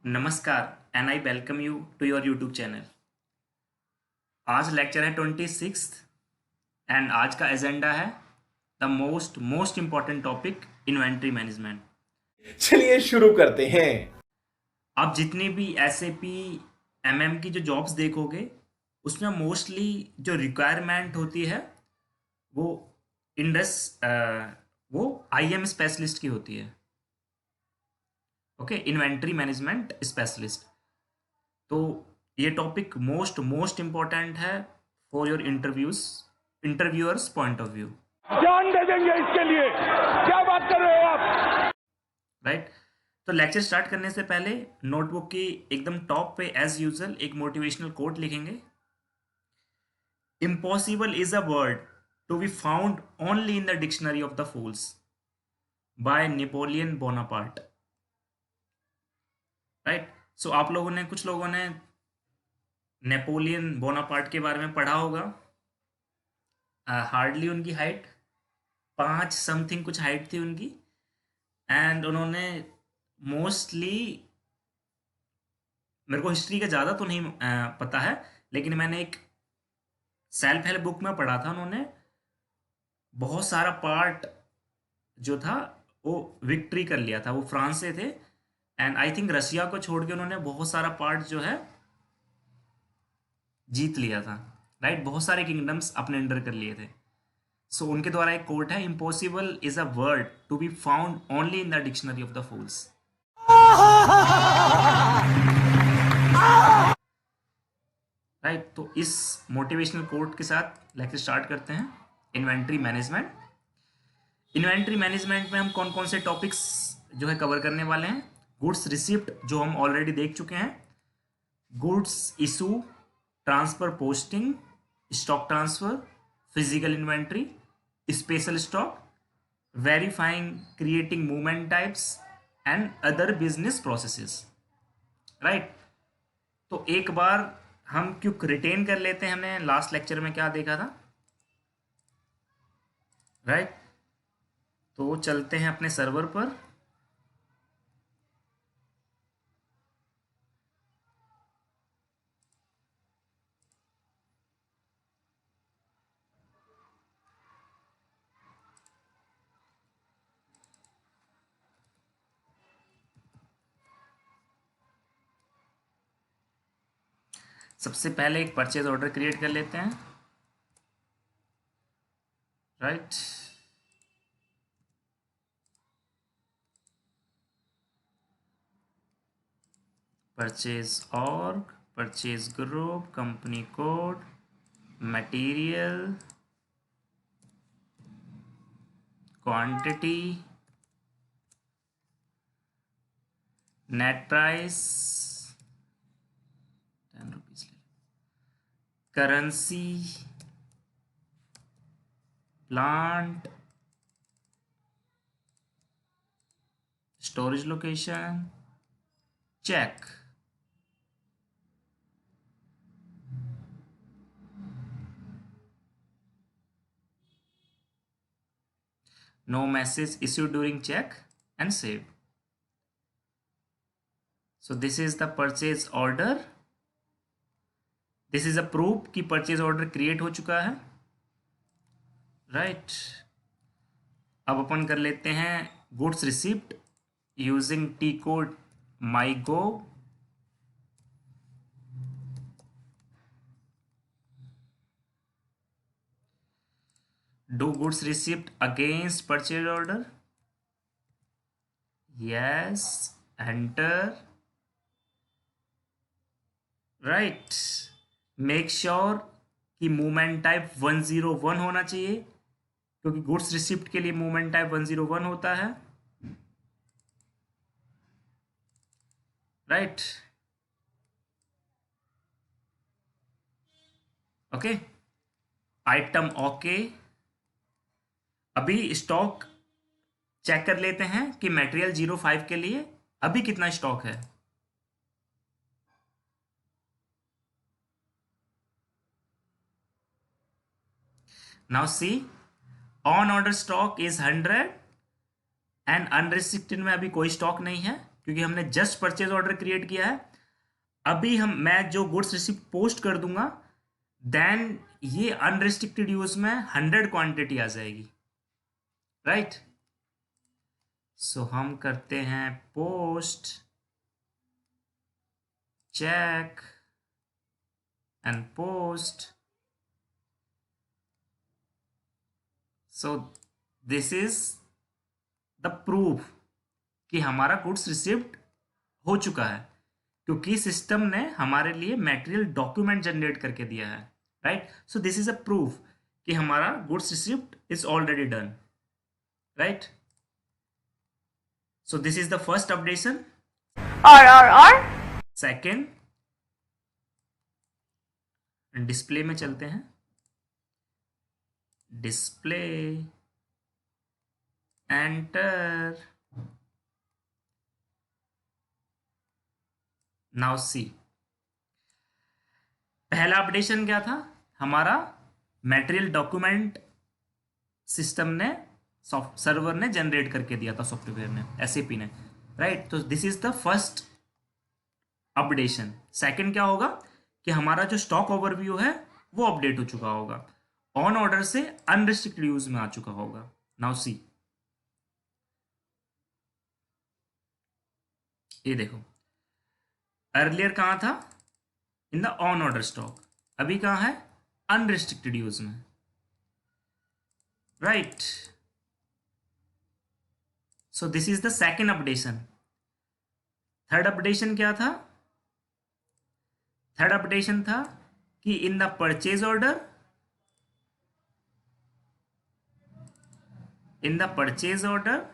नमस्कार and I welcome you to your YouTube channel. आज lecture है 26 एंड आज का एजेंडा है the most most important topic inventory management. चलिए शुरू करते हैं। आप जितनी भी SAP MM की जो जॉब्स देखोगे उसमें मोस्टली जो रिक्वायरमेंट होती है वो इंडस वो IM स्पेशलिस्ट की होती है। Okay, inventory management specialist. तो ये टॉपिक मोस्ट मोस्ट इम्पॉर्टेंट है for your interviewers point of view. जान दे देंगे इसके लिए। क्या बात कर रहे हो आप? राइट। तो लेक्चर स्टार्ट करने से पहले नोटबुक की एकदम टॉप पे एज यूजुअल एक मोटिवेशनल कोट लिखेंगे। Impossible is a word to be found only in the dictionary of the fools by Napoleon Bonaparte. Right. So आप लोगों ने कुछ लोगों ने नेपोलियन बोनापार्ट के बारे में पढ़ा होगा। हार्डली उनकी हाइट 5 समथिंग कुछ हाइट थी उनकी एंड उन्होंने मोस्टली, मेरे को हिस्ट्री का ज़्यादा तो नहीं पता है, लेकिन मैंने एक सेल्फ हेल्प बुक में पढ़ा था उन्होंने बहुत सारा पार्ट जो था वो विक्ट्री कर लिया था। वो फ्रांस से थे एंड आई थिंक रशिया को छोड़ के उन्होंने बहुत सारा पार्ट जो है जीत लिया था। राइट, बहुत सारे किंगडम्स अपने अंडर कर लिए थे। सो उनके द्वारा एक कोट है, impossible is a word to be found only in the dictionary of the fools. Right, तो इस मोटिवेशनल कोट के साथ लेक्चर स्टार्ट करते हैं। Inventory management. इन्वेंट्री मैनेजमेंट में हम कौन कौन से टॉपिक्स जो है कवर करने वाले हैं। गुड्स रिसिप्ट जो हम ऑलरेडी देख चुके हैं, goods issue, transfer posting, stock transfer, physical inventory, special stock, verifying creating movement types and other business processes. Right, तो एक बार हम क्यों रिटेन कर लेते हैं, हमने लास्ट लेक्चर में क्या देखा था। राइट, तो चलते हैं अपने सर्वर पर। सबसे पहले एक परचेज ऑर्डर क्रिएट कर लेते हैं। Right, purchase org, purchase group, company code, material, quantity, net price 10 rupees, currency, plant, storage location, check. No message issued during check and save. So this is the purchase order. This is a proof कि purchase order create हो चुका है। Right. अब अपन कर लेते हैं goods receipt using T code mygo। Do goods receipt against purchase order? Yes, enter। Right, make sure कि movement type 101 होना चाहिए क्योंकि गुड्स रिसिप्ट के लिए मूवमेंट टाइप 101 होता है। Right, okay, item okay. अभी स्टॉक चेक कर लेते हैं कि मटेरियल 05 के लिए अभी कितना स्टॉक है। Now see, on order stock is 100 and unrestricted में अभी कोई स्टॉक नहीं है। क्योंकि हमने जस्ट परचेज ऑर्डर क्रिएट किया है। अभी मैं जो गुड्स रिसिप्ट पोस्ट कर दूंगा, देन ये अनरिस्ट्रिक्टेड यूज में 100 क्वांटिटी आ जाएगी, राइट। सो हम करते हैं post check and post. So this is the proof कि हमारा गुड्स रिसिप्ट हो चुका है, क्योंकि सिस्टम ने हमारे लिए मटेरियल डॉक्यूमेंट जनरेट करके दिया है, right. So this is a proof कि हमारा goods receipt is already done, right. So this is the first updation. और सेकेंड, डिस्प्ले में चलते हैं। डिस्प्ले, एंटर, नाउ सी। पहला अपडेशन क्या था? हमारा मटेरियल डॉक्यूमेंट सिस्टम ने सर्वर ने जनरेट करके दिया था, सॉफ्टवेयर ने, एसएपी ने, राइट। तो this is the first updation. Second क्या होगा कि हमारा जो स्टॉक ओवरव्यू है वो अपडेट हो चुका होगा, ऑन ऑर्डर से अनरिस्ट्रिक्टेड यूज में आ चुका होगा। नाउ सी, ये देखो, अर्लियर कहां था? In the on order stock. अभी कहां है? अनरिस्ट्रिक्टेड यूज में, right. So this is the second updation. Third updation क्या था? थर्ड अपडेशन था कि in the purchase order, in the purchase order,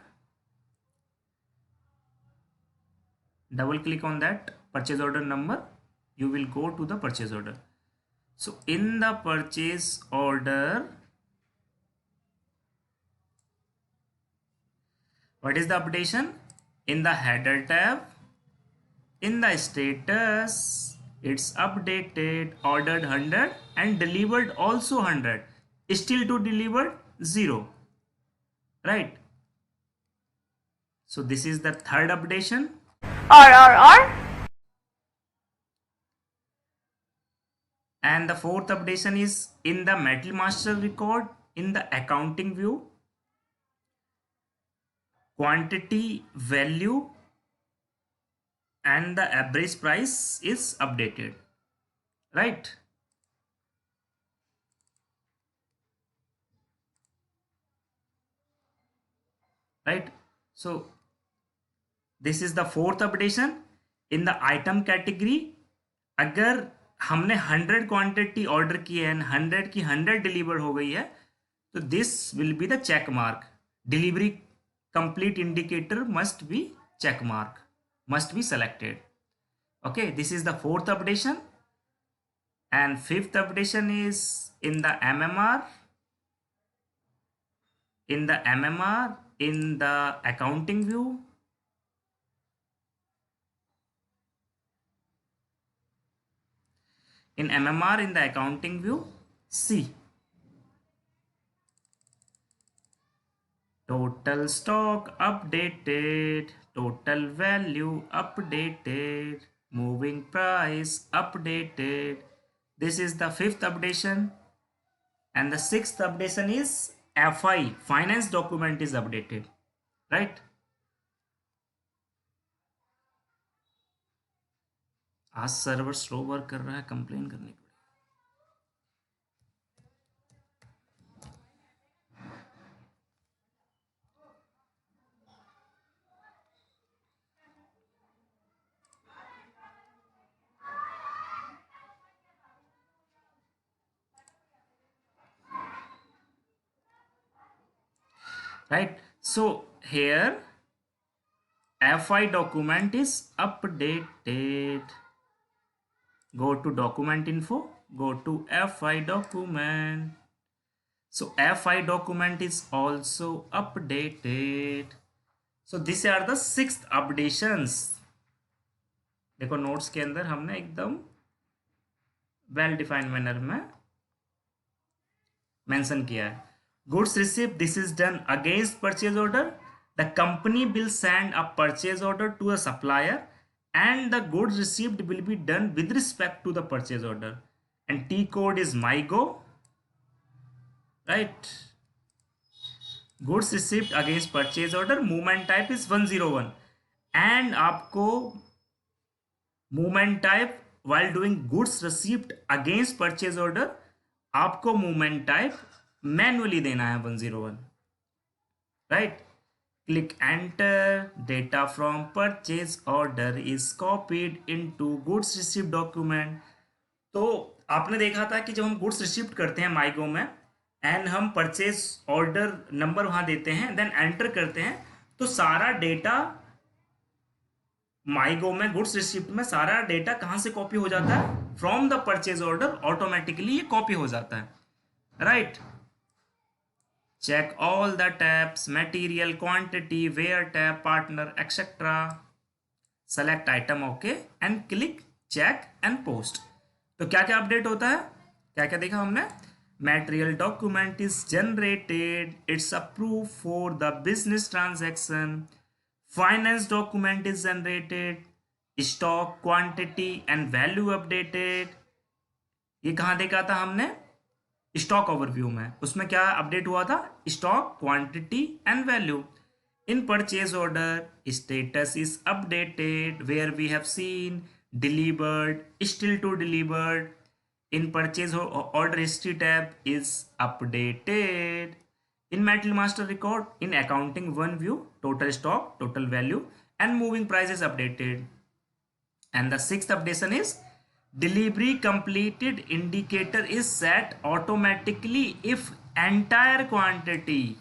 double click on that purchase order number, you will go to the purchase order. So in the purchase order, what is the updation? In the header tab, in the status, it's updated, ordered 100 and delivered also 100, still to delivered 0, right? So this is the third updation. और And the fourth updation is in the metal master record, in the accounting view, quantity value and the average price is updated, right? Right. So this is the fourth updation. In the item category, अगर हमने 100 quantity order की है, 100 की 100 deliver हो गई है, तो this will be the check mark. Delivery complete indicator must be check mark, must be selected. Okay, this is the fourth updation. And fifth updation is in the MMR, in the MMR, in the accounting view, in MMR, in the accounting view, C. Total stock updated, total value updated, moving price updated. This is the fifth updation. And the sixth updation is FI, finance document is updated, right? आज server slow work कर रहा है, complain करने के लिए। Right, so here FI document is updated. Go to document info, go to FI document. So FI document is also updated. So these are the sixth updations. देखो notes के अंदर हमने एकदम वेल डिफाइंड मैनर में mention किया है। Goods received, this is done against purchase order, the company will send a purchase order to a supplier and the goods received will be done with respect to the purchase order, and T code is MyGo, right? Goods received against purchase order, movement type is 101, and आपको movement type while doing goods received against purchase order, आपको movement type manually देना है 101, right? Click enter, data from purchase order is copied into goods received document. तो आपने देखा था कि जब हम गुड्स रिसीव्ड करते हैं माइगो में एंड हम परचेज ऑर्डर नंबर वहां देते हैं, देन एंटर करते हैं, तो सारा डेटा माइगो में गुड्स रिसीव्ड में सारा डेटा कहां से कॉपी हो जाता है? From the purchase order, automatically ये कॉपी हो जाता है, right? Check all the tabs, material, quantity, where tab, partner, etcetera, select item, okay, and click check and post. तो क्या क्या अपडेट होता है, क्या क्या देखा हमने? Material document is generated, it's approved for the business transaction. Finance document is generated, stock quantity and value updated. ये कहाँ देखा था हमने? स्टॉक ओवरव्यू में. उसमें क्या अपडेट हुआ था? Stock quantity and value. In purchase order, status is updated where we have seen delivered, still to delivered. In purchase order history tab is updated. In material master record, in accounting one view, total stock, total value and moving price is updated. And the sixth updation is delivery completed indicator is set automatically if entire quantity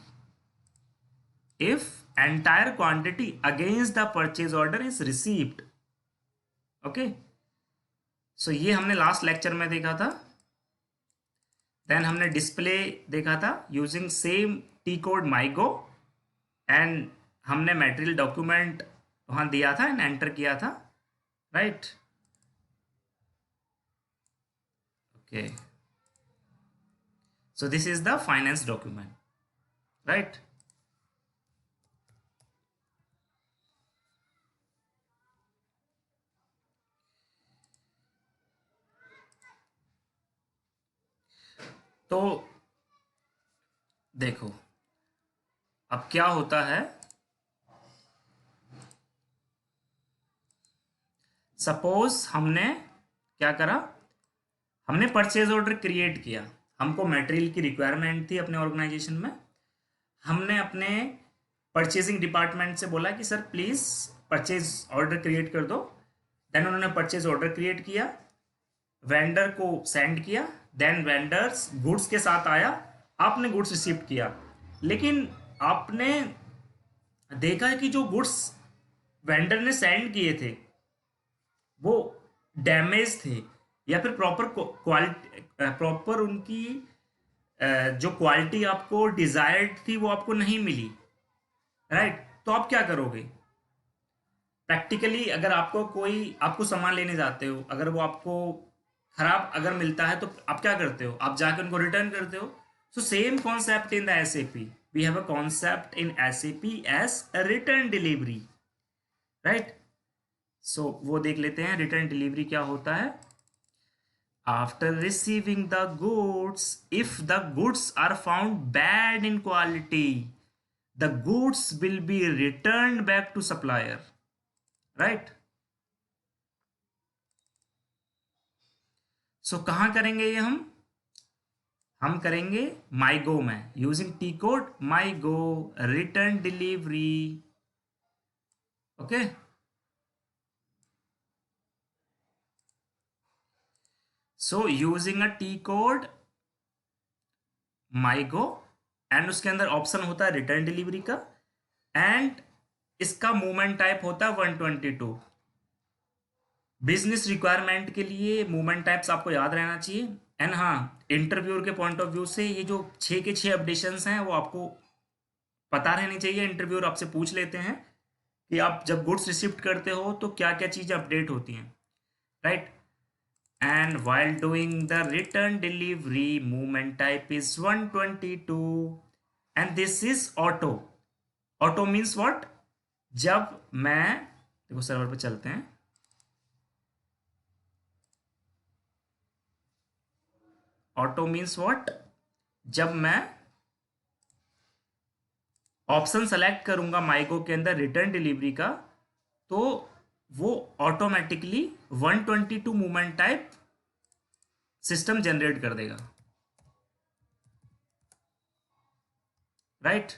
against the purchase order is received. Okay. सो ये हमने last lecture में देखा था. Then हमने display देखा था using same T code MIGO, and हमने material document वहां दिया था एंड एंटर किया था, right? Okay, so this is the finance document, right? तो देखो अब क्या होता है. सपोज हमने क्या करा, हमने परचेज ऑर्डर क्रिएट किया, हमको मटेरियल की रिक्वायरमेंट थी अपने ऑर्गेनाइजेशन में. हमने अपने परचेजिंग डिपार्टमेंट से बोला कि sir please purchase order create कर दो. देन उन्होंने परचेज ऑर्डर क्रिएट किया, वेंडर को सेंड किया, देन वेंडर्स गुड्स के साथ आया, आपने गुड्स रिसीव किया. लेकिन आपने देखा है कि जो गुड्स वेंडर ने सेंड किए थे वो डैमेज थे या फिर प्रॉपर उनकी जो क्वालिटी आपको डिजायर्ड थी वो आपको नहीं मिली, राइट? तो आप क्या करोगे? प्रैक्टिकली अगर आपको सामान लेने जाते हो, अगर वो आपको खराब अगर मिलता है तो आप क्या करते हो? आप जाके उनको रिटर्न करते हो. So same concept in the SAP, we have a concept in SAP as return delivery, right? So वो देख लेते हैं रिटर्न डिलीवरी क्या होता है. After receiving the goods, if the goods are found bad in quality, the goods will be return back to supplier, right? So कहाँ करेंगे ये? हम करेंगे माइगो में using T code MIGO return delivery, okay? So using a T code MIGO, and उसके अंदर option होता है रिटर्न डिलीवरी का, एंड इसका मूवमेंट टाइप होता है 122. बिजनेस रिक्वायरमेंट के लिए मूवमेंट टाइप्स आपको याद रहना चाहिए. एंड हाँ, इंटरव्यूअर के पॉइंट ऑफ व्यू से ये जो 6 के 6 अपडेशंस हैं वो आपको पता रहनी चाहिए. इंटरव्यूअर आपसे पूछ लेते हैं कि आप जब गुड्स रिसीव करते हो तो क्या क्या चीज़ें अपडेट होती हैं, right? And while doing the return delivery movement type is 122 and this is auto. Auto means what, जब मैं, देखो सर्वर पे चलते हैं, ऑटो मीन्स व्हाट, जब मैं ऑप्शन सेलेक्ट करूंगा माइगो के अंदर रिटर्न डिलीवरी का, तो वो automatically 122 movement type system generate कर देगा, राइट।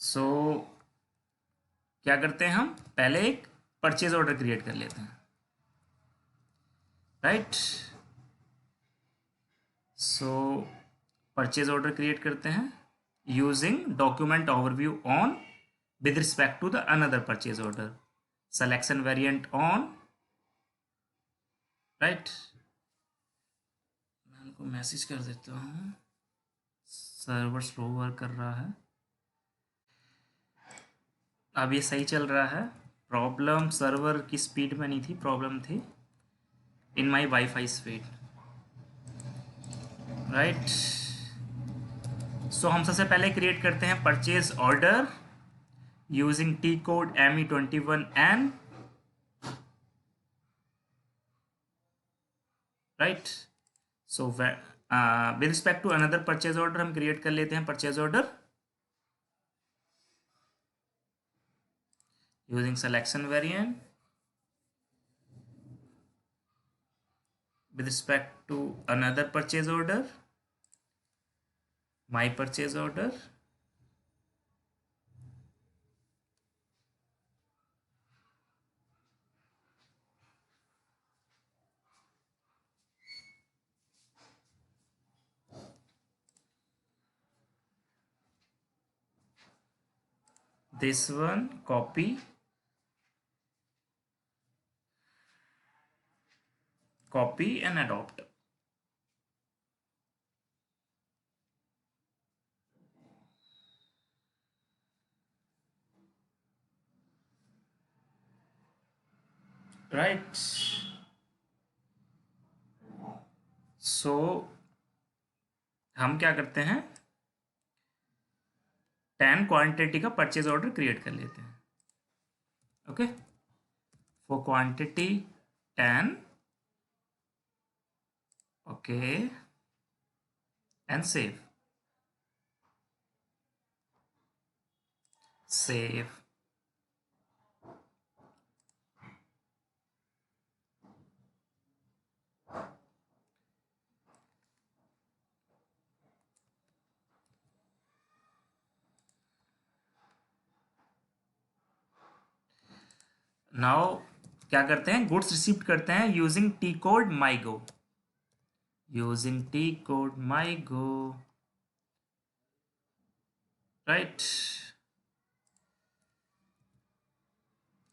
सो क्या करते हैं, हम पहले एक परचेज ऑर्डर क्रिएट कर लेते हैं, right. So purchase order create करते हैं using document overview on with respect to the another purchase order, selection variant on, right. मैं उनको मैसेज कर देता हूँ, सर्वर स्लो वर्क कर रहा है, अब ये सही चल रहा है। प्रॉब्लम सर्वर की स्पीड में नहीं थी, प्रॉब्लम थी in my WiFi speed, right. So हम सबसे पहले क्रिएट करते हैं purchase order using T code ME21N, right. So with respect to another purchase order हम क्रिएट कर लेते हैं purchase order using selection variant with respect to another purchase order, my purchase order, this one copy and adopt, right। सो हम क्या करते हैं, 10 quantity का purchase order create कर लेते हैं, okay. For quantity 10, okay, and save, save. Now क्या करते हैं, गुड्स रिसीव करते हैं using T code MIGO, using T code MIGO, right.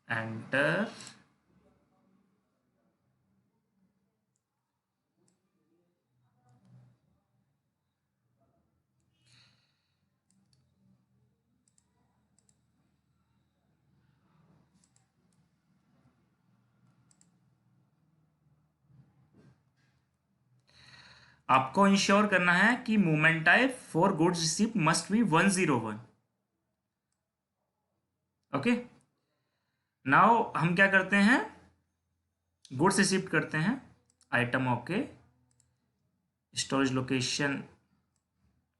Enter, आपको इंश्योर करना है कि movement type for goods receive must be 101, okay. Now हम क्या करते हैं, गुड्स रिसीव करते हैं, item okay, storage location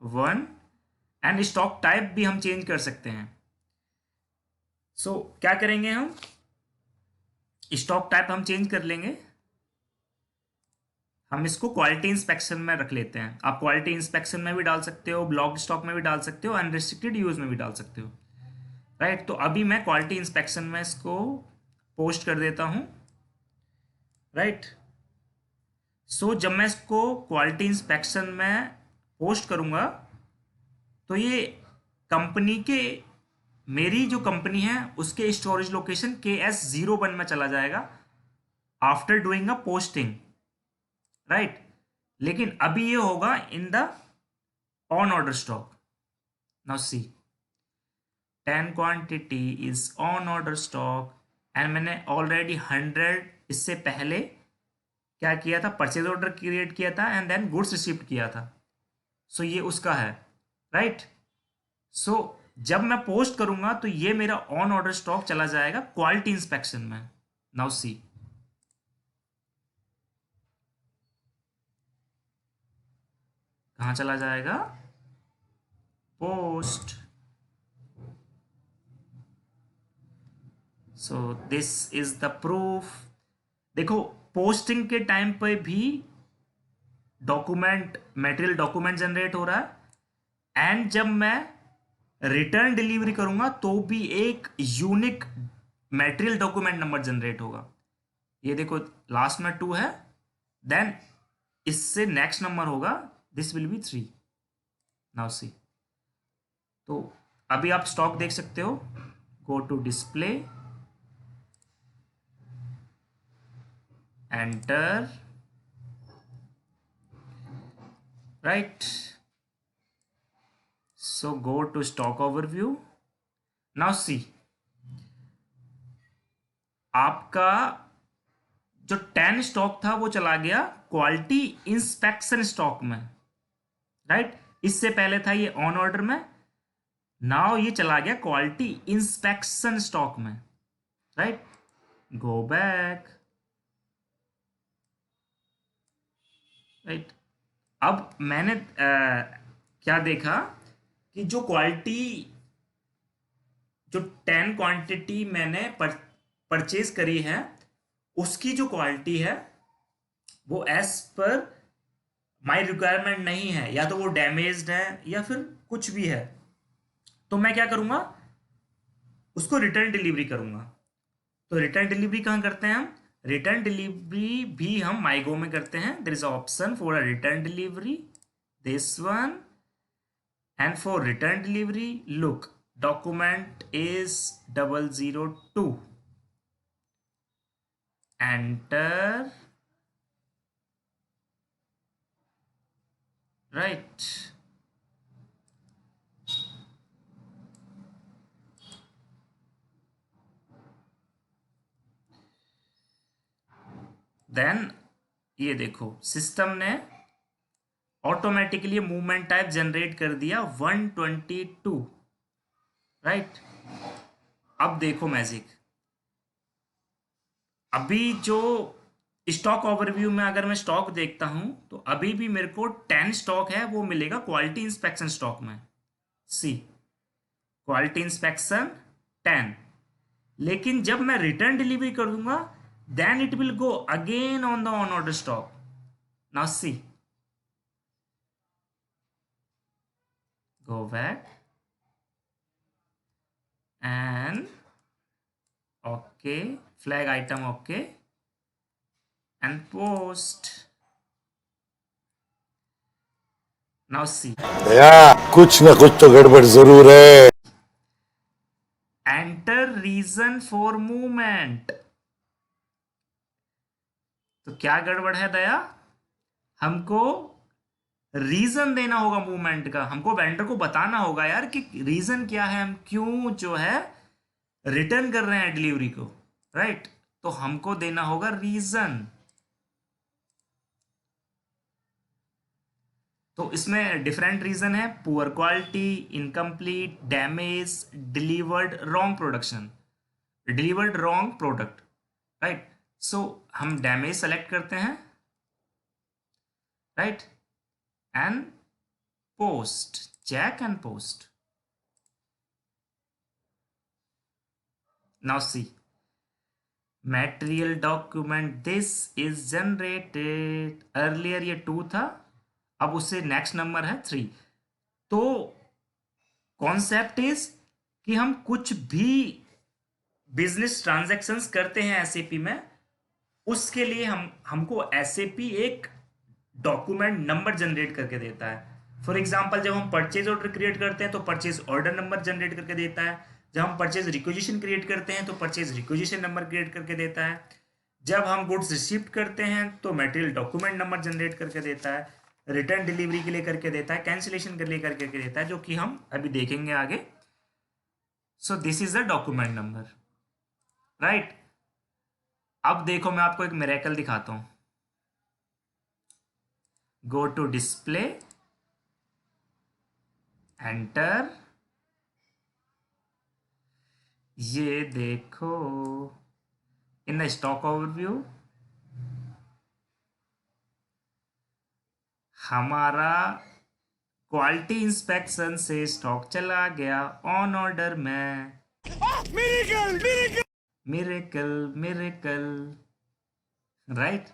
1, and stock type भी हम चेंज कर सकते हैं। सो क्या करेंगे, हम स्टॉक टाइप हम चेंज कर लेंगे, हम इसको क्वालिटी इंस्पेक्शन में रख लेते हैं। आप क्वालिटी इंस्पेक्शन में भी डाल सकते हो, ब्लॉक स्टॉक में भी डाल सकते हो, अनरिस्ट्रिक्टेड यूज में भी डाल सकते हो, राइट। तो अभी मैं क्वालिटी इंस्पेक्शन में इसको पोस्ट कर देता हूं, राइट। सो जब मैं इसको क्वालिटी इंस्पेक्शन में पोस्ट करूंगा तो ये कंपनी के, मेरी जो कंपनी है उसके स्टोरेज लोकेशन KS01 में चला जाएगा after doing a posting, right. लेकिन अभी ये होगा in the on order stock. Now C 10 quantity is on order stock, and मैंने ऑलरेडी 100 इससे पहले क्या किया था, परचेज ऑर्डर क्रिएट किया था एंड देन गुड्स रिसीव्ड किया था। सो ये उसका है, राइट। सो जब मैं पोस्ट करूंगा तो ये मेरा ऑन ऑर्डर स्टॉक चला जाएगा क्वालिटी इंस्पेक्शन में। नाउ सी, कहां चला जाएगा, post. So this is the proof. देखो पोस्टिंग के टाइम पे भी डॉक्यूमेंट, मटेरियल डॉक्यूमेंट जनरेट हो रहा है, एंड जब मैं रिटर्न डिलीवरी करूंगा तो भी एक unique material document number generate होगा। ये देखो लास्ट में 2 है, देन इससे नेक्स्ट नंबर होगा, this will be 3। Now see, तो अभी आप स्टॉक देख सकते हो, go to display, enter, right. So go to stock overview. Now see, आपका जो 10 स्टॉक था वो चला गया क्वालिटी इंस्पेक्शन स्टॉक में, राइट। इससे पहले था ये ऑन ऑर्डर में, नाउ ये चला गया क्वालिटी इंस्पेक्शन स्टॉक में, राइट। Go back, right. अब मैंने क्या देखा कि जो क्वालिटी, जो 10 क्वांटिटी मैंने परचेज करी है उसकी जो क्वालिटी है वो एज पर माई रिक्वायरमेंट नहीं है, या तो वो डैमेज्ड है या फिर कुछ भी है। तो मैं क्या करूंगा, उसको रिटर्न डिलीवरी करूंगा। तो रिटर्न डिलीवरी कहाँ करते हैं हम, रिटर्न डिलीवरी भी हम माईगो में करते हैं। There is option for a return delivery, this one. And for return delivery, look, document is 002. Enter, right. Then ये देखो सिस्टम ने ऑटोमेटिकली मूवमेंट टाइप जनरेट कर दिया 122, राइट। अब देखो मैजिक, अभी जो स्टॉक ओवरव्यू में अगर मैं स्टॉक देखता हूं तो अभी भी मेरे को 10 स्टॉक है वो मिलेगा क्वालिटी इंस्पेक्शन स्टॉक में। सी, क्वालिटी इंस्पेक्शन 10, लेकिन जब मैं रिटर्न डिलीवरी कर दूंगा then it will go again on the on order stock. Now see, go back and okay, flag item okay, and post. Now see, कुछ ना कुछ तो गड़बड़ जरूर है। enter reason for movement। तो क्या गड़बड़ है दया, हमको रीजन देना होगा मूवमेंट का, हमको वेंडर को बताना होगा यार कि रीजन क्या है, हम क्यों जो है रिटर्न कर रहे हैं डिलीवरी को, राइट। तो हमको देना होगा रीजन। तो इसमें डिफरेंट रीजन है, poor quality, incomplete, damage, delivered wrong production, delivered wrong product, right. So हम डैमेज सेलेक्ट करते हैं, right, and post, check and post. Now see, material document, this is generated, earlier ये 2 था, अब उससे नेक्स्ट नंबर है 3। तो कॉन्सेप्ट इज कि हम कुछ भी बिजनेस ट्रांजैक्शंस करते हैं एसएपी में, उसके लिए हमको एसएपी एक डॉक्यूमेंट नंबर जनरेट करके देता है। फॉर एग्जांपल जब हम परचेज ऑर्डर क्रिएट करते हैं तो परचेज ऑर्डर नंबर जनरेट करके देता है। जब हम परचेज रिक्विजिशन क्रिएट करते हैं तो परचेज रिक्विजिशन नंबर क्रिएट करके देता है। जब हम गुड्स रिसीव करते हैं तो मटेरियल डॉक्यूमेंट नंबर जनरेट करके देता है। रिटर्न डिलीवरी के लिए करके देता है, कैंसिलेशन के लिए करके देता है, जो कि हम अभी देखेंगे आगे। सो this is the document number, right. अब देखो मैं आपको एक मिरेकल दिखाता हूं। go to display, enter, ये देखो इन द स्टॉक ओवरव्यू हमारा क्वालिटी इंस्पेक्शन से स्टॉक चला गया ऑन ऑर्डर में। Miracle miracle, right.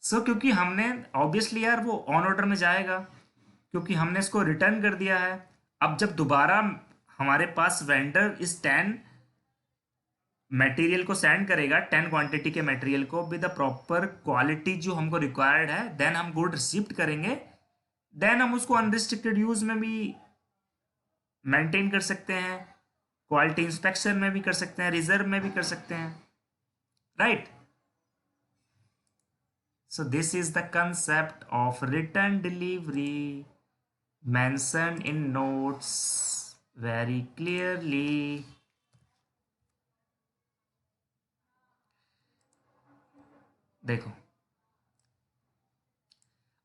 सो क्योंकि हमने ऑब्वियसली यार वो ऑन ऑर्डर में जाएगा क्योंकि हमने इसको रिटर्न कर दिया है। अब जब दोबारा हमारे पास वेंडर इस 10 मटेरियल को सेंड करेगा, 10 क्वांटिटी के मटेरियल को विद द प्रॉपर क्वालिटी जो हमको रिक्वायर्ड है, देन हम गुड रिसीव्ड करेंगे। देन हम उसको अनरिस्ट्रिक्टेड यूज में भी मेंटेन कर सकते हैं, क्वालिटी इंस्पेक्शन में भी कर सकते हैं, रिजर्व में भी कर सकते हैं, right. So this is the concept of return delivery mentioned in notes very clearly. देखो,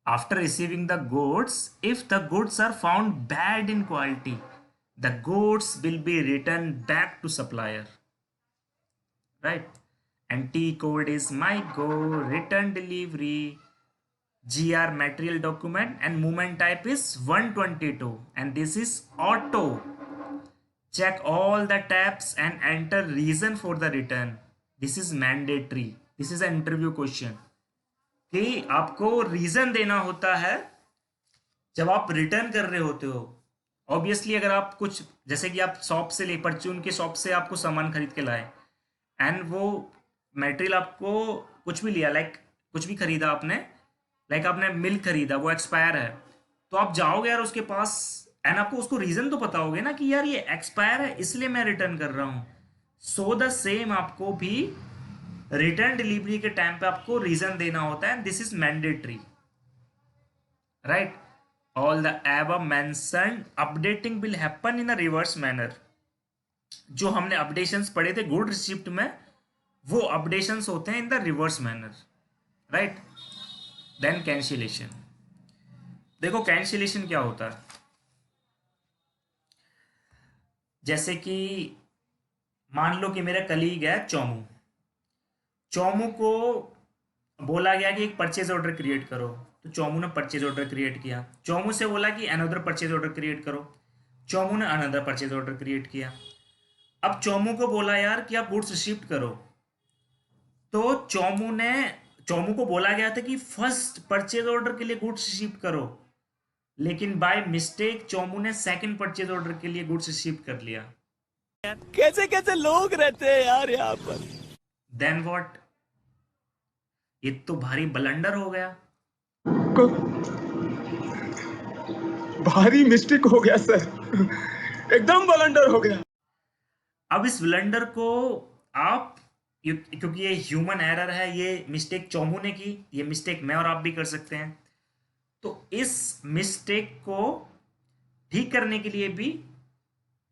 after receiving the goods, if the goods are found bad in quality, the goods will be returned back to supplier, right? And T code is MyGo, return delivery, GR material document, and movement type is 122, and this is auto. Check all the tabs and enter reason for the return. This is mandatory. This is an interview question. कि आपको reason देना होता है जब आप return कर रहे होते हो। ऑब्वियसली अगर आप कुछ जैसे कि आप शॉप से ले परचून के शॉप से आपको सामान खरीद के लाए एंड वो मटेरियल आपको कुछ भी लिया, लाइक कुछ भी खरीदा आपने, लाइक आपने मिल्क खरीदा, वो एक्सपायर है, तो आप जाओगे यार उसके पास एंड आपको उसको रीजन तो पता होगा ना कि यार ये एक्सपायर है इसलिए मैं रिटर्न कर रहा हूँ। सो द सेम आपको भी रिटर्न डिलीवरी के टाइम पे आपको रीजन देना होता है, this is mandatory, right. All the above mentioned updating will happen in a reverse manner. जो हमने अपडेशंस पढ़े थे गुड रिसिप्ट में, वो अपडेशंस होते हैं in the reverse manner, right. Then cancellation. देखो कैंसिलेशन क्या होता है, जैसे कि मान लो कि मेरा कलीग है चोमू, चोमू को बोला गया कि एक परचेज ऑर्डर क्रिएट करो, तो चोमू ने परचेज ऑर्डर क्रिएट किया। चोमू से बोला कि अनदर परचेज ऑर्डर क्रिएट करो, चोमू ने अनदर परचेज ऑर्डर क्रिएट किया। अब चोमू को बोला यार कि आप गुड्स शिफ्ट करो, तो चोमू को बोला गया था कि फर्स्ट परचेज ऑर्डर के लिए गुड्स शिफ्ट करो, लेकिन बाय मिस्टेक चोमू ने सेकंड परचेज ऑर्डर के लिए गुड्स शिफ्ट कर लिया। कैसे कैसे लोग रहते हैं यार यहाँ पर। देन व्हाट, ये तो भारी ब्लंडर हो गया। भारी मिस्टेक हो गया सर, एकदम ब्लंडर हो गया। अब इस ब्लंडर को आप, क्योंकि ये ह्यूमन एरर है, ये मिस्टेक चोमू ने की, ये मिस्टेक मैं और आप भी कर सकते हैं, तो इस मिस्टेक को ठीक करने के लिए भी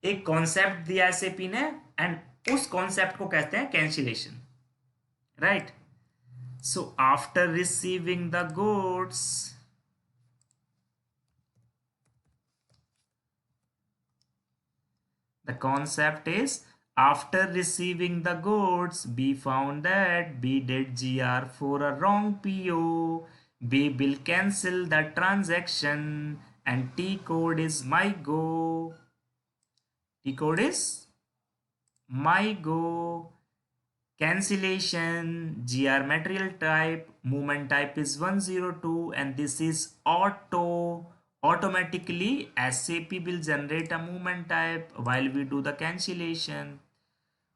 एक कॉन्सेप्ट दिया एसएपी ने, एंड उस कॉन्सेप्ट को कहते हैं cancellation, right. So after receiving the goods, the concept is after receiving the goods, B found that B did GR for a wrong PO, B will cancel the transaction, and T code is MyGo. T code is MyGo. Cancellation, GR material type, movement type is 102, and this is auto. Automatically SAP will generate a movement type while we do the cancellation.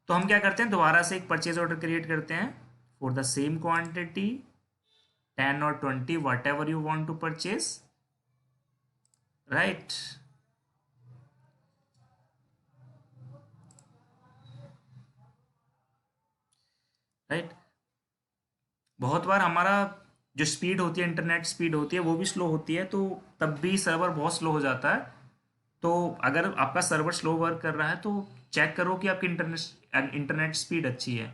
तो हम क्या करते हैं, दोबारा से एक purchase order create करते हैं फॉर द सेम क्वांटिटी 10 और 20 whatever you want to purchase, right. Right, बहुत बार हमारा जो स्पीड होती है, इंटरनेट स्पीड होती है, वो भी स्लो होती है, तो तब भी सर्वर बहुत स्लो हो जाता है। तो अगर आपका सर्वर स्लो वर्क कर रहा है तो चेक करो कि आपकी इंटरनेट स्पीड अच्छी है।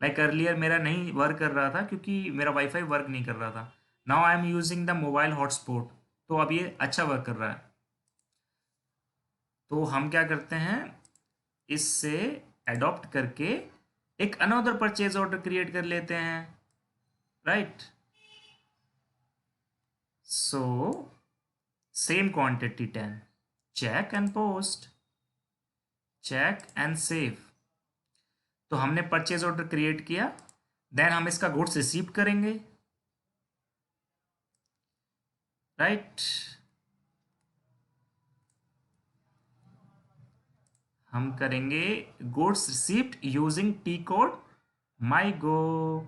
लाइक अर्लियर मेरा नहीं वर्क कर रहा था क्योंकि मेरा वाईफाई वर्क नहीं कर रहा था। Now I am using the mobile hotspot, तो अब ये अच्छा वर्क कर रहा है। तो हम क्या करते हैं, इससे अडॉप्ट करके एक अनदर परचेज ऑर्डर क्रिएट कर लेते हैं, right. So same quantity 10, check and post, check and save. तो हमने परचेज ऑर्डर क्रिएट किया, देन हम इसका गुड्स रिसीव करेंगे, राइट। हम करेंगे goods received using T code MIGO.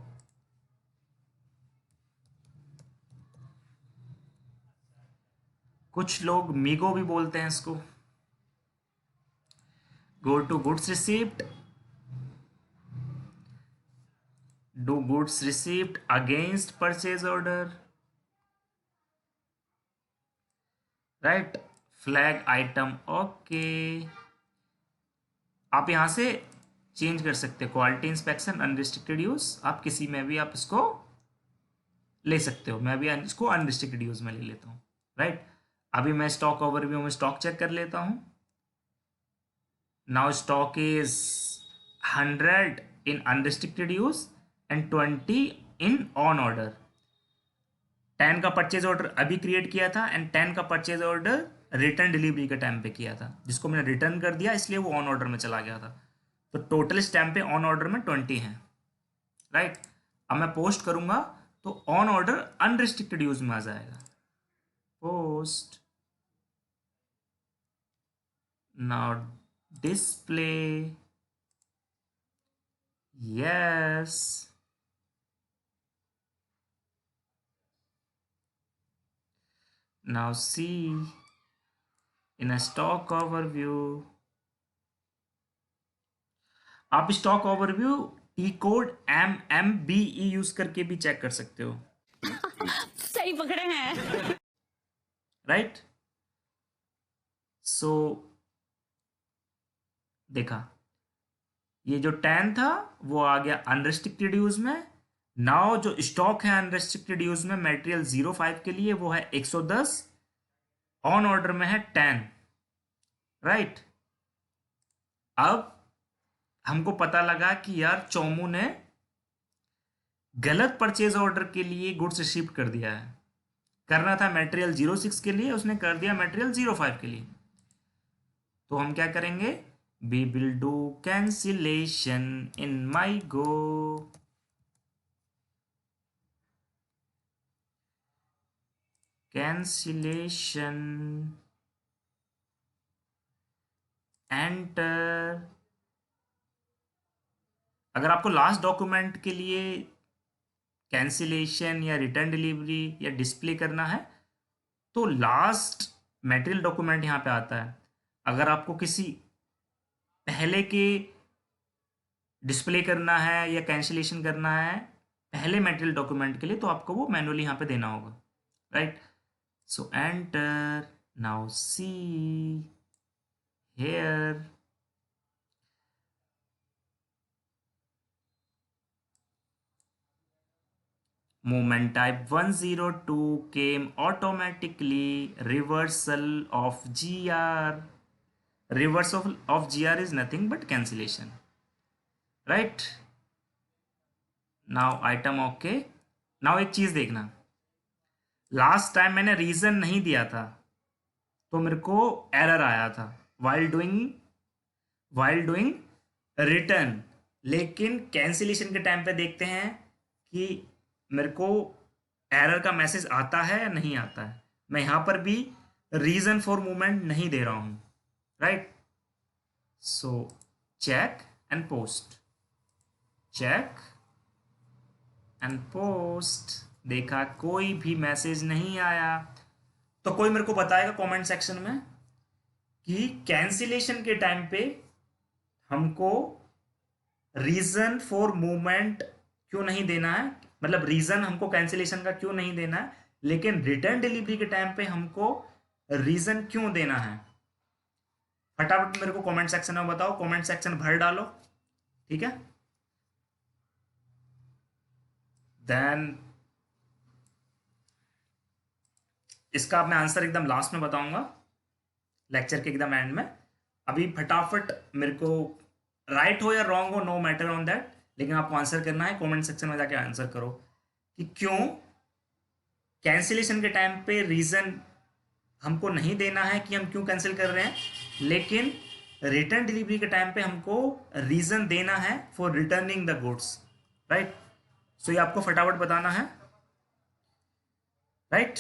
कुछ लोग मीगो भी बोलते हैं इसको। Go to goods received, do goods received against purchase order, right. Flag item okay. आप यहां से चेंज कर सकते हैं, क्वालिटी इंस्पेक्शन अनरिस्ट्रिक्टेड यूज, आप किसी में भी आप इसको ले सकते हो। मैं भी इसको अनरिस्ट्रिक्टेड यूज में ले लेता हूँ, राइट। अभी मैं स्टॉक ओवरव्यू में स्टॉक चेक कर लेता हूँ। Now stock is 100 in unrestricted use and 20 in on order. 10 का परचेज ऑर्डर अभी क्रिएट किया था एंड 10 का परचेज ऑर्डर रिटर्न डिलीवरी के टाइम पे किया था, जिसको मैंने रिटर्न कर दिया इसलिए वो ऑन ऑर्डर में चला गया था। तो टोटल इस टाइम पे ऑन ऑर्डर में 20 हैं, राइट। अब मैं पोस्ट करूंगा तो ऑन ऑर्डर अनरिस्ट्रिक्टेड यूज में आ जाएगा। Post, now display, yes. Now see in a stock overview, आप stock overview T code MMBE use करके भी चेक कर सकते हो, सही पकड़े हैं। राइट। सो देखा, ये जो 10 था वो आ गया अनरेस्ट्रिक्टेड यूज में। नाउ जो स्टॉक है अनरेस्ट्रिक्टेड यूज में मटेरियल 05 के लिए वो है 110, ऑन ऑर्डर में है 10, राइट। अब हमको पता लगा कि यार चोमू ने गलत परचेज ऑर्डर के लिए गुड्स रिसीव कर दिया है। करना था मटेरियल 06 के लिए, उसने कर दिया मटेरियल 05 के लिए। तो हम क्या करेंगे, we will do cancellation in MIGO. Cancellation, enter. अगर आपको लास्ट डॉक्यूमेंट के लिए कैंसिलेशन या रिटर्न डिलीवरी या डिस्प्ले करना है तो लास्ट मटेरियल डॉक्यूमेंट यहाँ पे आता है। अगर आपको किसी पहले के डिस्प्ले करना है या कैंसिलेशन करना है पहले मटेरियल डॉक्यूमेंट के लिए तो आपको वो मैनुअली यहाँ पे देना होगा, right. So enter, now see here, movement type 102 came automatically, reversal of GR. Reversal of GR is nothing but cancellation, right? Now item okay. Now एक चीज देखना, लास्ट टाइम मैंने रीजन नहीं दिया था तो मेरे को एरर आया था while doing रिटर्न। लेकिन कैंसिलेशन के टाइम पे देखते हैं कि मेरे को एरर का मैसेज आता है या नहीं आता है। मैं यहां पर भी रीजन फॉर मूवमेंट नहीं दे रहा हूं, right. So check and post, check and post. देखा कोई भी मैसेज नहीं आया। तो कोई मेरे को बताएगा कमेंट सेक्शन में कि कैंसिलेशन के टाइम पे हमको रीजन फॉर मूवमेंट क्यों नहीं देना है, मतलब रीजन हमको कैंसिलेशन का क्यों नहीं देना है, लेकिन रिटर्न डिलीवरी के टाइम पे हमको रीजन क्यों देना है। फटाफट मेरे को कमेंट सेक्शन में बताओ, कमेंट सेक्शन भर डालो, ठीक है। देन इसका मैं आंसर एकदम लास्ट में बताऊंगा, लेक्चर के एकदम एंड में। अभी फटाफट मेरे को राइट हो या रॉन्ग हो, नो मैटर ऑन दैट, लेकिन आपको आंसर करना है। कमेंट सेक्शन में जाके आंसर करो कि क्यों कैंसिलेशन के टाइम पे रीज़न हमको नहीं देना है कि हम क्यों कैंसिल कर रहे हैं, लेकिन रिटर्न डिलीवरी के टाइम पे हमको रीज़न देना है for returning the goods, right. So ये आपको फटाफट बताना है, राइट।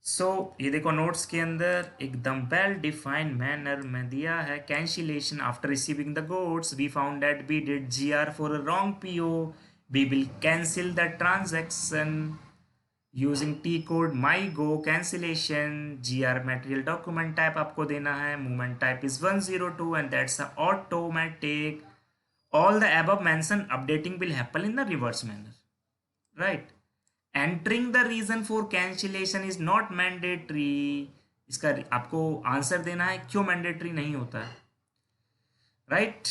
सो ये देखो नोट्स के अंदर एकदम वेल डिफाइंड मैनर में दिया है। Cancellation after receiving the goods we found that we did GR for a wrong PO, we will cancel the transaction using T code MIGO cancellation. GR material document type आपको देना है, movement type is 102 and that's automatic. All the above mentioned updating will happen in the reverse manner, right? Entering the reason for cancellation is not mandatory. इसका आपको answer देना है क्यों mandatory नहीं होता है, राइट।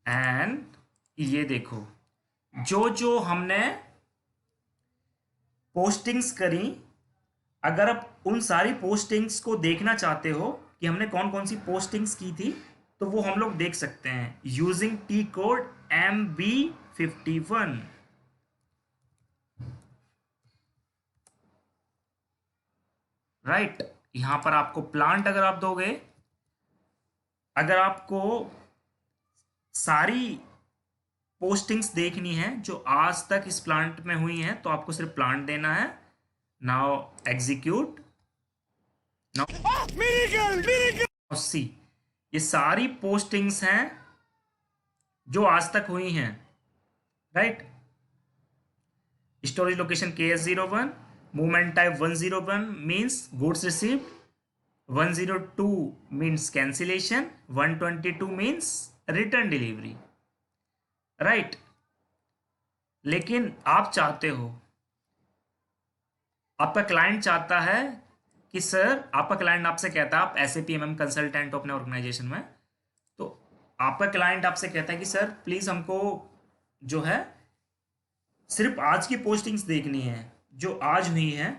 एंड ये देखो जो जो हमने पोस्टिंग्स करी, अगर आप उन सारी पोस्टिंग्स को देखना चाहते हो कि हमने कौन कौन सी पोस्टिंग्स की थी, तो वो हम लोग देख सकते हैं using T code MB51, right. यहां पर आपको प्लांट अगर आप दोगे, अगर आपको सारी पोस्टिंग्स देखनी है जो आज तक इस प्लांट में हुई हैं, तो आपको सिर्फ प्लांट देना है। नाउ एग्जीक्यूट, नाउ सी, ये सारी पोस्टिंग्स हैं जो आज तक हुई हैं, right. Storage location KS01, movement type 101 means goods received, 102 means cancellation, 122 means return delivery, right. लेकिन आप चाहते हो, आपका क्लाइंट चाहता है कि सर, आपका क्लाइंट आपसे कहता है, आप SAP MM कंसल्टेंट हो अपने ऑर्गेनाइजेशन में, तो आपका क्लाइंट आपसे कहता है कि सर प्लीज़ हमको जो है सिर्फ आज की पोस्टिंग्स देखनी है जो आज हुई हैं,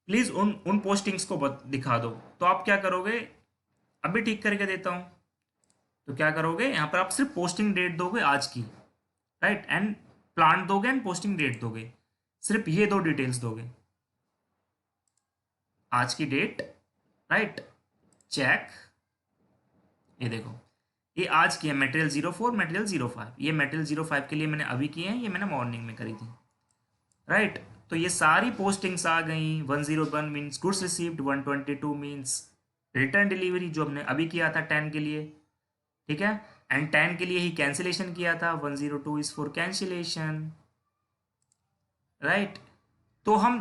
प्लीज़ उन पोस्टिंग्स को दिखा दो। तो आप क्या करोगे, अभी ठीक करके देता हूँ। तो क्या करोगे, यहाँ पर आप सिर्फ पोस्टिंग डेट दोगे आज की, राइट, एंड प्लांट दोगे एंड पोस्टिंग डेट दोगे, सिर्फ ये दो डिटेल्स दोगे, आज की डेट, राइट, चेक। ये देखो ये आज की है, मटेरियल 04, मटेरियल 05। ये मटेरियल 05 के लिए मैंने अभी किए हैं, ये मैंने मॉर्निंग में करी थी, राइट। तो ये सारी पोस्टिंग्स आ गई। 101 means goods received, 122 means return delivery जो हमने अभी किया था 10 के लिए, ठीक है, एंड 10 के लिए ही कैंसिलेशन किया था। 102 इज फॉर कैंसिलेशन, राइट। तो हम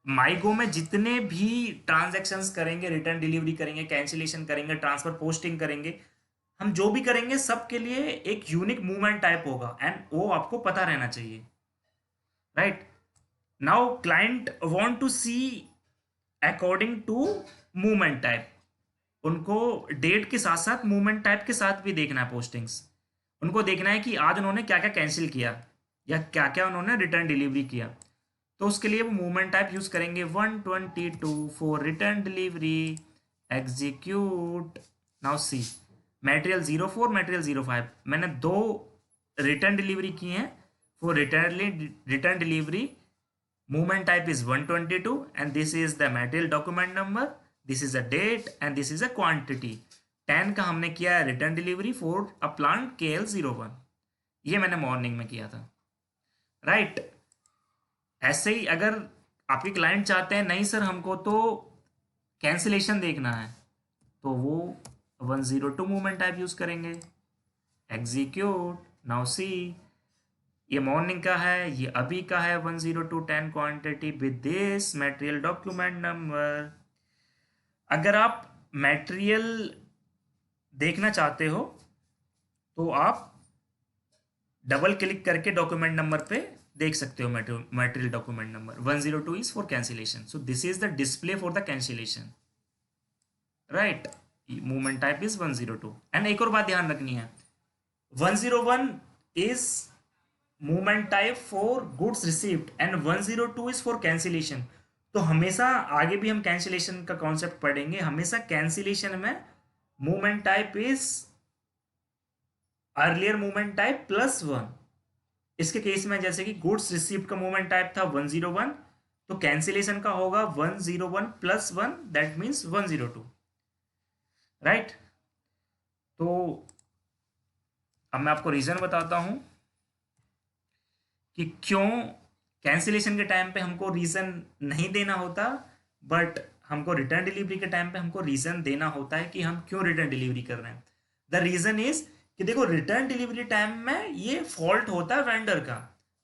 माईगो में जितने भी ट्रांजैक्शंस करेंगे, रिटर्न डिलीवरी करेंगे, कैंसिलेशन करेंगे, ट्रांसफर पोस्टिंग करेंगे, हम जो भी करेंगे सबके लिए एक यूनिक मूवमेंट टाइप होगा एंड वो आपको पता रहना चाहिए, right. Now client want to see according to movement type, उनको डेट के साथ साथ मूवमेंट टाइप के साथ भी देखना है पोस्टिंग्स। उनको देखना है कि आज उन्होंने क्या क्या कैंसिल किया या क्या क्या उन्होंने रिटर्न डिलीवरी किया। तो उसके लिए वो मूवमेंट टाइप यूज करेंगे 122 for return delivery, execute. Now see, material 04, material 05, मैंने दो रिटर्न डिलीवरी की हैं for return delivery. Movement type is 122 and this is the material document number, this is a date and this is a quantity. 10 का हमने किया है return delivery for a plant KL01, ये मैंने मॉर्निंग में किया था, राइट। ऐसे ही अगर आपके क्लाइंट चाहते हैं नहीं सर हमको तो कैंसिलेशन देखना है, तो वो 102 मूवमेंट टाइप यूज करेंगे, एग्जीक्यूट। नाउ सी, ये मॉर्निंग का है, ये अभी का है, 102 10 quantity with this material document number. अगर आप मटेरियल देखना चाहते हो तो आप डबल क्लिक करके डॉक्यूमेंट नंबर पे देख सकते हो material document number. 102 is for cancellation, so this is the display for the cancellation, right. Movement type is 102। And एक और बात ध्यान रखनी है, 101 is movement type for goods received and 102 is for cancellation. तो हमेशा आगे भी हम कैंसिलेशन का कॉन्सेप्ट पढ़ेंगे। हमेशा कैंसिलेशन में movement type is earlier movement type +1। इसके केस में जैसे कि गुड्स रिसीव्ड का मूवमेंट टाइप था 101, तो कैंसिलेशन का होगा 101 + 1, दैट मीन्स 102, राइट। तो अब मैं आपको रीजन बताता हूं कि क्यों कैंसिलेशन के टाइम पे हमको रीजन नहीं देना होता, बट हमको रिटर्न डिलीवरी के टाइम पे हमको रीजन देना होता है कि हम क्यों रिटर्न डिलीवरी कर रहे हैं। द रीजन इज कि देखो, रिटर्न डिलीवरी टाइम में ये फॉल्ट होता है वेंडर का,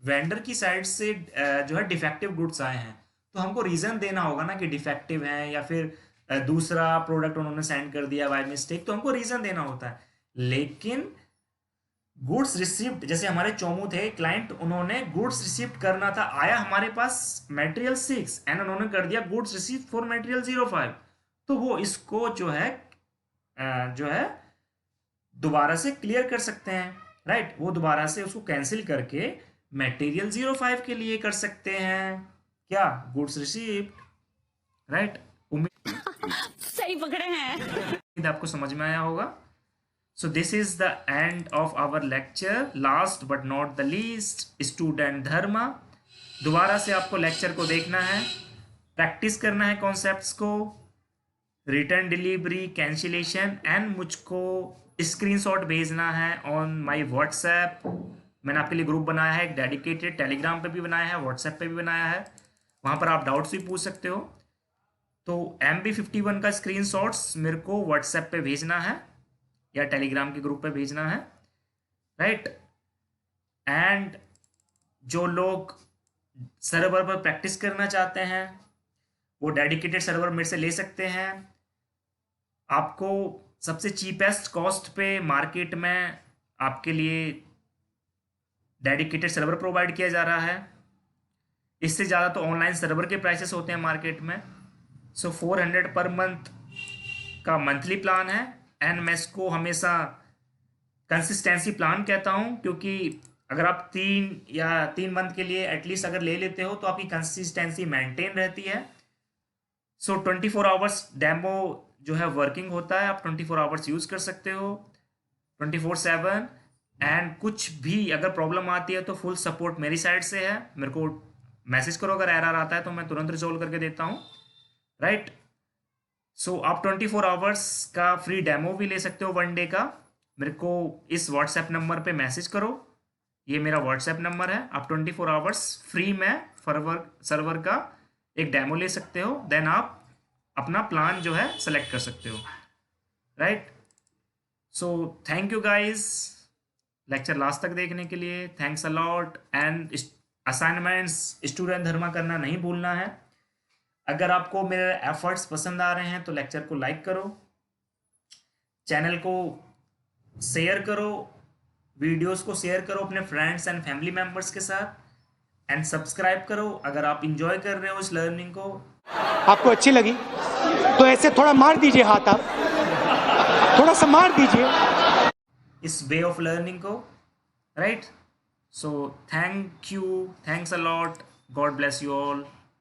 वेंडर की साइड से जो है डिफेक्टिव गुड्स आए हैं, तो हमको रीजन देना होगा ना कि डिफेक्टिव है, या फिर दूसरा प्रोडक्ट उन्होंने सेंड कर दिया बाय मिस्टेक, तो हमको रीजन देना होता है। लेकिन गुड्स रिसीव्ड, जैसे हमारे चोमू थे क्लाइंट, उन्होंने गुड्स रिसीव्ड करना था, आया हमारे पास मटेरियल 6 एंड उन्होंने कर दिया गुड्स रिसीव्ड फॉर मटेरियल 05, तो वो इसको जो है दोबारा से क्लियर कर सकते हैं, राइट। वो दोबारा से उसको कैंसिल करके मटेरियल 05 के लिए कर सकते हैं, क्या, गुड्स रिसीव्ड, राइट। उम्मीद सही पकड़े हैं। आपको समझ में आया होगा। So this is the end of our lecture. Last but not the least, student धर्मा। दोबारा से आपको लेक्चर को देखना है, प्रैक्टिस करना है कॉन्सेप्ट्स को, रिटर्न डिलीवरी, कैंसिलेशन, एंड मुझको स्क्रीनशॉट भेजना है ऑन माय व्हाट्सएप। मैंने आपके लिए ग्रुप बनाया है, एक डेडिकेटेड, टेलीग्राम पे भी बनाया है, व्हाट्सएप पे भी बनाया है, वहाँ पर आप डाउट्स भी पूछ सकते हो। तो MB51 का स्क्रीनशॉट्स मेरे को व्हाट्सएप पे भेजना है या टेलीग्राम के ग्रुप पे भेजना है, राइट। एंड जो लोग सर्वर पर प्रैक्टिस करना चाहते हैं वो डेडिकेटेड सर्वर मेरे से ले सकते हैं। आपको सबसे चीपेस्ट कॉस्ट पे मार्केट में आपके लिए डेडिकेटेड सर्वर प्रोवाइड किया जा रहा है। इससे ज़्यादा तो ऑनलाइन सर्वर के प्राइसेस होते हैं मार्केट में। सो 400 पर मंथ का मंथली प्लान है, एंड मैं इसको हमेशा कंसिस्टेंसी प्लान कहता हूँ, क्योंकि अगर आप 3 मंथ के लिए एटलीस्ट अगर ले लेते हो तो आपकी कंसिस्टेंसी मेंटेन रहती है। सो 24 आवर्स डेमो जो है वर्किंग होता है, आप 24 आवर्स यूज़ कर सकते हो 24/7। एंड कुछ भी अगर प्रॉब्लम आती है तो फुल सपोर्ट मेरी साइड से है, मेरे को मैसेज करो अगर एरर आता है तो मैं तुरंत रिजॉल्व करके देता हूँ, राइट। सो आप 24 आवर्स का फ्री डेमो भी ले सकते हो 1 डे का। मेरे को इस व्हाट्सएप नंबर पे मैसेज करो, ये मेरा व्हाट्सएप नंबर है। आप 24 आवर्स फ्री में सर्वर का एक डेमो ले सकते हो, देन आप अपना प्लान जो है सेलेक्ट कर सकते हो, right. So thank you guys lecture last तक देखने के लिए, thanks a lot. And assignments student Dharma करना नहीं भूलना है। अगर आपको मेरे एफर्ट्स पसंद आ रहे हैं तो लेक्चर को लाइक करो, चैनल को शेयर करो, वीडियोस को शेयर करो अपने फ्रेंड्स एंड फैमिली मेम्बर्स के साथ, एंड सब्सक्राइब करो अगर आप इंजॉय कर रहे हो इस लर्निंग को। आपको अच्छी लगी तो ऐसे थोड़ा मार दीजिए हाथ, आप थोड़ा सा मार दीजिए इस वे ऑफ लर्निंग को, right. So thank you, thanks a lot, God bless you all.